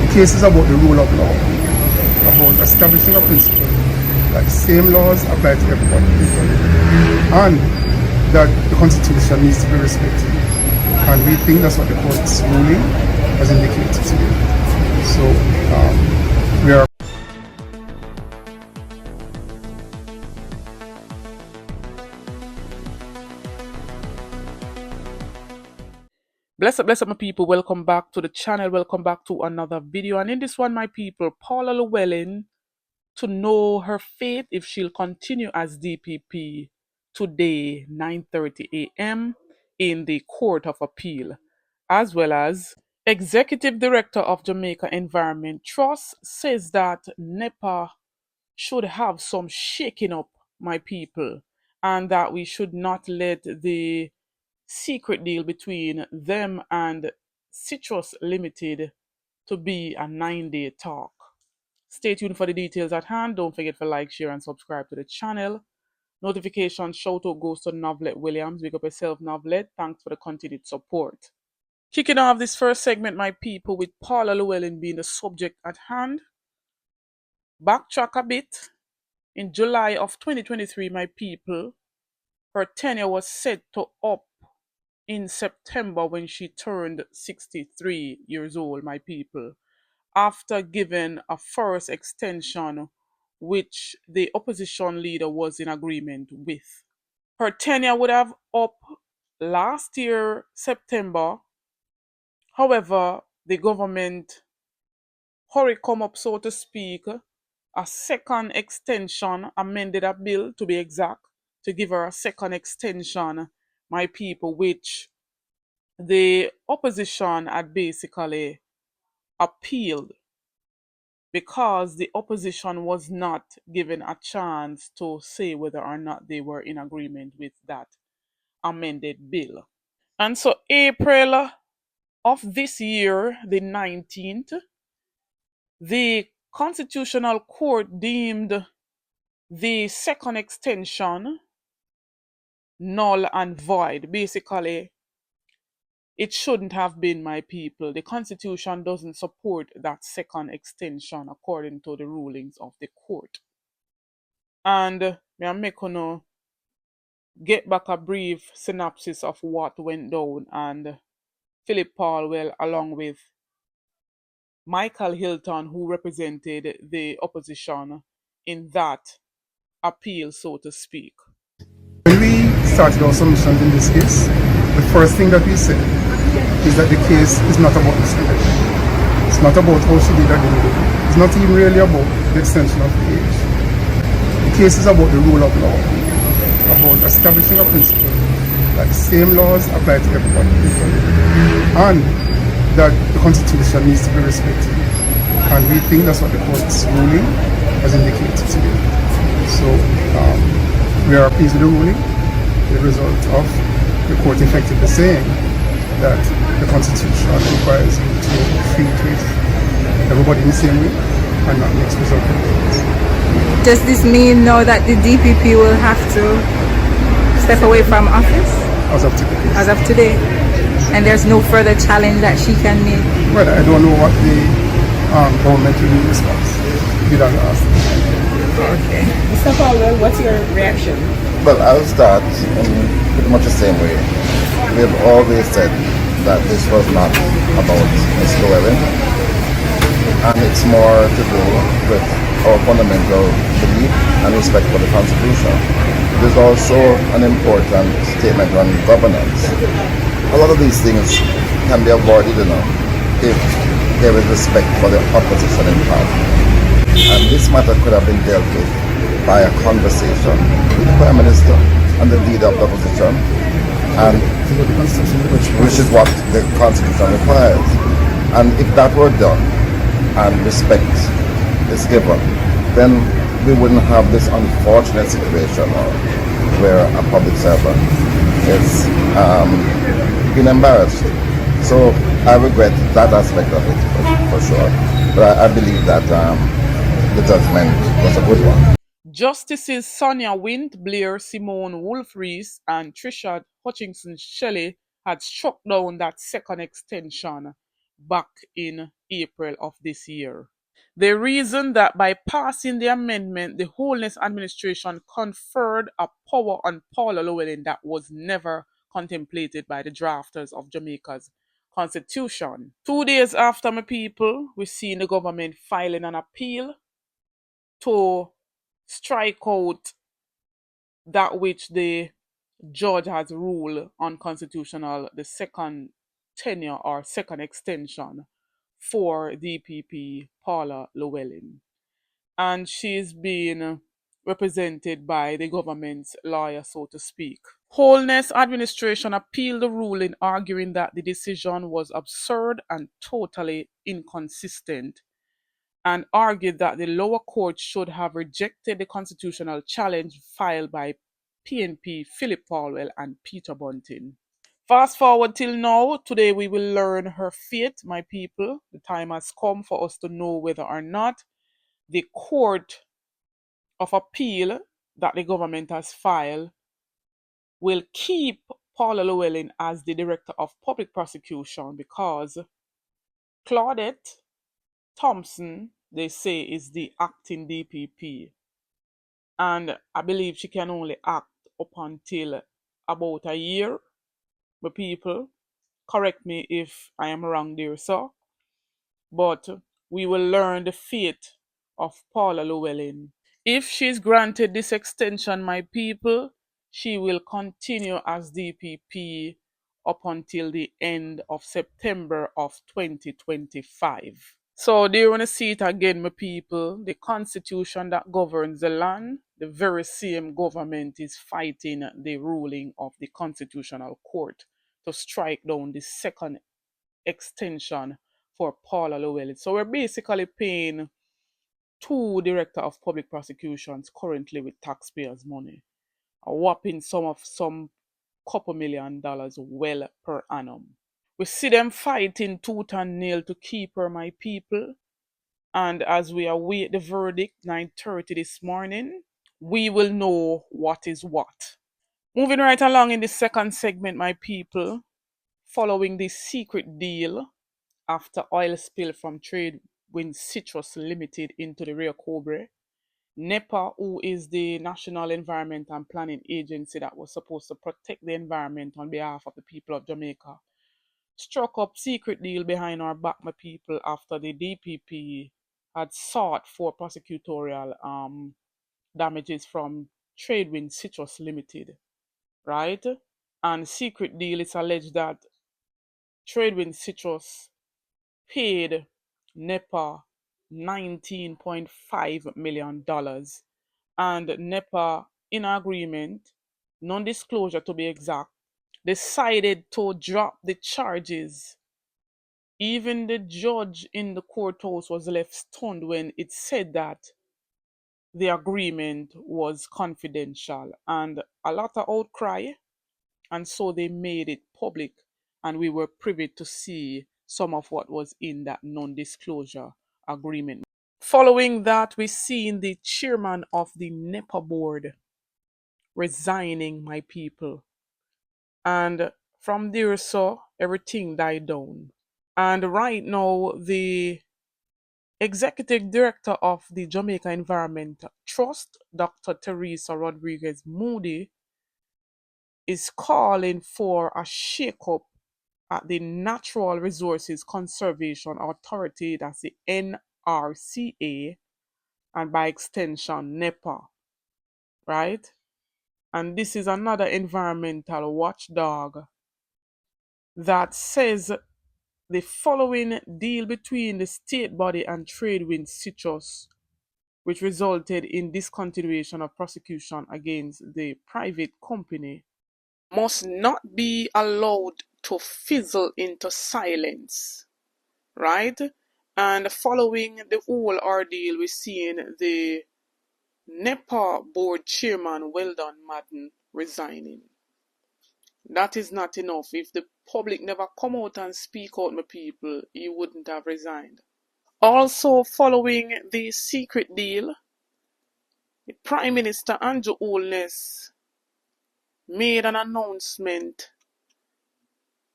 The case is about the rule of law, about establishing a principle that the same laws apply to everybody equally, and that the Constitution needs to be respected. And we think that's what the court's ruling has indicated today. So we are. Bless up my people, welcome back to the channel, welcome back to another video. And in this one, my people, Paula Llewellyn, to know her fate if she'll continue as DPP today 9:30 a.m. in the Court of Appeal, as well as Executive Director of Jamaica Environment Trust says that NEPA should have some shaking up, my people, and that we should not let the secret deal between them and Citrus Limited to be a 9-day talk. Stay tuned for the details at hand. Don't forget to like, share, and subscribe to the channel. Notification shout out goes to Novelette Williams. Big up yourself, Novelette. Thanks for the continued support. Kicking off this first segment, my people, with Paula Llewellyn being the subject at hand. Backtrack a bit. In July of 2023, my people, her tenure was set to up in September when she turned 63 years old, my people, after giving a first extension which the opposition leader was in agreement with. Her tenure would have up last year, September. However, the government hurry come up, so to speak, a second extension, amended a bill to be exact, to give her a second extension, my people, which the opposition had basically appealed because the opposition was not given a chance to say whether or not they were in agreement with that amended bill. And so April of this year, the 19th, the Constitutional Court deemed the second extension null and void. Basically, it shouldn't have been, my people. The Constitution doesn't support that second extension according to the rulings of the court. And I'm making to get back a brief synopsis of what went down. And Philip Paul, along with Michael Hilton, who represented the opposition in that appeal, so to speak. When we started our submissions in this case, the first thing that we said is that the case is not about this lady. It's not about how she did her delivery. It's not even really about the extension of the age. The case is about the rule of law, about establishing a principle that the same laws apply to everybody equally, and that the Constitution needs to be respected. And we think that's what the court's ruling has indicated today. So we are pleased with the ruling, the result of the court effectively saying that the Constitution requires you to treat with everybody in the same way and not mix result. Does this mean now that the DPP will have to step away from office? As of today. As of today? And there's no further challenge that she can make? Well, I don't know what the government will do in response. You don't ask. Okay. Mr. Paula, what's your reaction? Well, I'll start in pretty much the same way. We've always said that this was not about Ms. Llewellyn, and it's more to do with our fundamental belief and respect for the Constitution. It is also an important statement on governance. A lot of these things can be avoided if there is respect for the opposition in power. And this matter could have been dealt with by a conversation with the Prime Minister and the leader of the opposition, and which is what the Constitution requires. And if that were done and respect is given, then we wouldn't have this unfortunate situation where a public servant is being embarrassed. So I regret that aspect of it for sure. But I believe that the judgment was a good one. Justices Sonia Wint, Blair Simone Wolf-Rees, and Trisha Hutchinson Shelley had struck down that second extension back in April of this year. They reasoned that by passing the amendment, the Holness administration conferred a power on Paula Llewellyn that was never contemplated by the drafters of Jamaica's constitution. 2 days after, my people, we see the government filing an appeal to strike out that which the judge has ruled unconstitutional, the second tenure or second extension for DPP Paula Llewellyn. And she's being represented by the government's lawyer, so to speak. Holness administration appealed the ruling, arguing that the decision was absurd and totally inconsistent, and argued that the lower court should have rejected the constitutional challenge filed by PNP Philip Paulwell and Peter Bunting. Fast forward till now, today we will learn her fate, my people. The time has come for us to know whether or not the court of appeal that the government has filed will keep Paula Llewellyn as the director of public prosecution, because Claudette Thompson, they say, is the acting DPP, and I believe she can only act up until about a year. But people, correct me if I am wrong there, sir. But we will learn the fate of Paula Llewellyn. If she's granted this extension, my people, she will continue as DPP up until the end of September of 2025. So do you want to see it again, my people? The constitution that governs the land, the very same government is fighting the ruling of the Constitutional Court to strike down the second extension for Paula Llewellyn. So we're basically paying two director of public prosecutions currently with taxpayers' money, a whopping sum of some couple $1 million well per annum. We see them fighting tooth and nail to keep her, my people. And as we await the verdict, 9:30 this morning, we will know what is what. Moving right along in the second segment, my people, following the secret deal after oil spill from Tradewind Citrus Limited into the Rio Cobre, NEPA, who is the National Environment and Planning Agency that was supposed to protect the environment on behalf of the people of Jamaica, struck up secret deal behind our back, my people, after the DPP had sought for prosecutorial damages from Tradewind Citrus Limited, right? And secret deal, it's alleged that Tradewind Citrus paid NEPA $19.5 million, and NEPA, in agreement, non-disclosure to be exact, decided to drop the charges. Even the judge in the courthouse was left stunned when it said that the agreement was confidential, and a lot of outcry, and so they made it public, and we were privy to see some of what was in that non-disclosure agreement. Following that, we seen the chairman of the NEPA board resigning, my people. And from there, so everything died down. And right now, the executive director of the Jamaica Environment Trust, Dr. Teresa Rodriguez Moody, is calling for a shake-up at the Natural Resources Conservation Authority, that's the NRCA, and by extension, NEPA, right? And this is another environmental watchdog that says the following deal between the state body and Tradewind Citrus, which resulted in discontinuation of prosecution against the private company, must not be allowed to fizzle into silence, right? And following the whole ordeal, we're seeing the NEPA board chairman, Weldon Madden, resigning. That is not enough. If the public never come out and speak out, my people, he wouldn't have resigned. Also, following the secret deal, the Prime Minister Andrew Holness made an announcement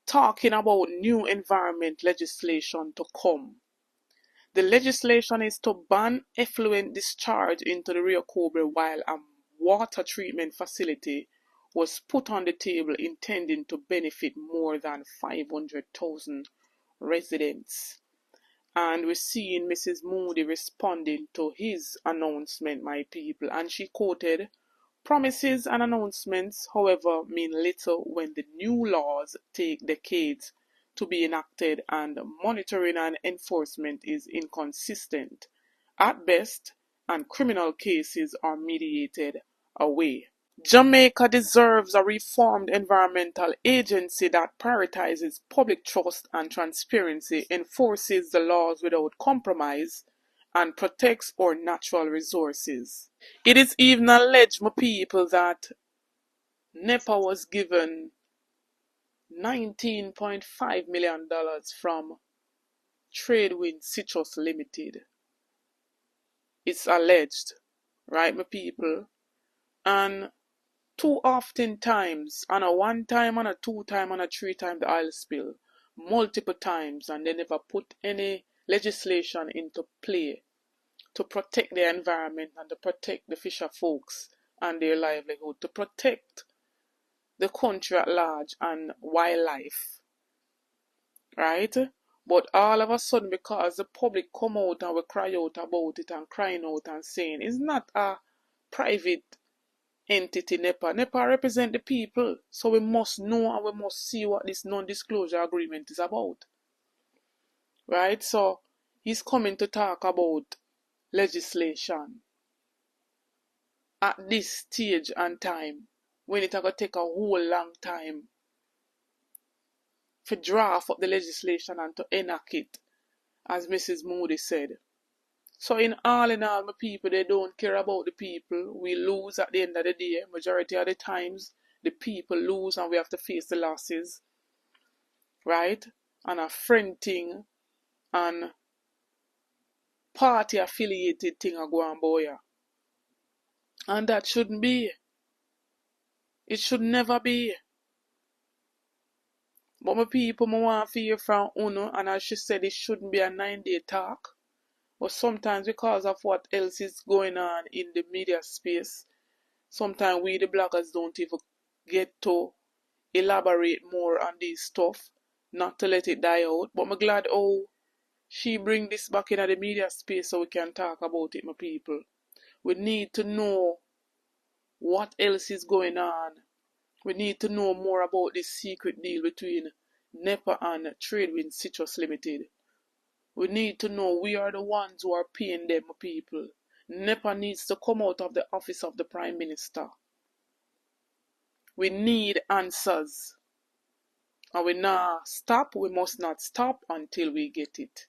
talking about new environment legislation to come. The legislation is to ban effluent discharge into the Rio Cobre while a water treatment facility was put on the table intending to benefit more than 500,000 residents. And we're seeing Mrs. Moody responding to his announcement, my people, and she quoted, "Promises and announcements, however, mean little when the new laws take decades to be enacted and monitoring and enforcement is inconsistent at best, and criminal cases are mediated away." Jamaica deserves a reformed environmental agency that prioritizes public trust and transparency, enforces the laws without compromise, and protects our natural resources. It is even alleged, my people, that NEPA was given $19.5 million from Tradewind Citrus Limited. It's alleged, right, my people? And too often times, on a 1 time, on a 2 time, on a 3 time, the oil spill, multiple times, and they never put any legislation into play to protect the environment and to protect the fisher folks and their livelihood, to protect the country at large and wildlife, right? But all of a sudden, because the public come out and we cry out about it and crying out and saying, it's not a private entity, NEPA. NEPA represent the people, so we must know and we must see what this non-disclosure agreement is about, right? So he's coming to talk about legislation at this stage and time when it's going to take a whole long time to draft up the legislation and to enact it, as Mrs. Moody said. So in all, my people, they don't care about the people. We lose at the end of the day. Majority of the times, the people lose and we have to face the losses, right? And a friend thing and party affiliated thing are going boy. And that shouldn't be. It should never be. But my people, I want to hear from Uno, and as she said, it shouldn't be a 9-day talk. But sometimes because of what else is going on in the media space, sometimes we the bloggers don't even get to elaborate more on this stuff, not to let it die out. But I'm glad she bring this back into the media space so we can talk about it, my people. We need to know what else is going on. We need to know more about this secret deal between NEPA and Tradewind Citrus Limited. We need to know we are the ones who are paying them, people. NEPA needs to come out of the office of the Prime Minister. We need answers. And we must not stop until we get it.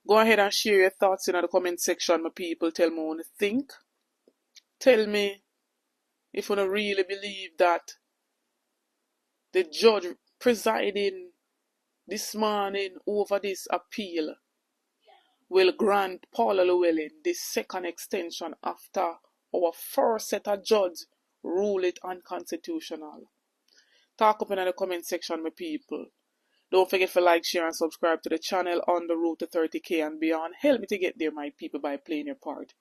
Go ahead and share your thoughts in the comment section, my people. Tell me what you think. Tell me if you don't really believe that the judge presiding this morning over this appeal will grant Paula Llewellyn the second extension after our first set of judges rule it unconstitutional. Talk up in the comment section, my people. Don't forget to like, share, and subscribe to the channel on the road to 30K and beyond. Help me to get there, my people, by playing your part.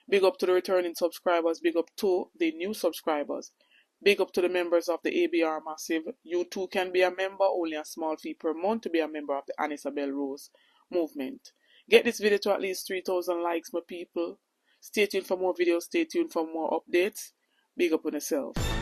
Big up to the returning subscribers. Big up to the new subscribers. Big up to the members of the ABR Massive. You too can be a member, only a small fee per month to be a member of the Anisabel Rose movement. Get this video to at least 3,000 likes, my people. Stay tuned for more videos. Stay tuned for more updates. Big up on yourself.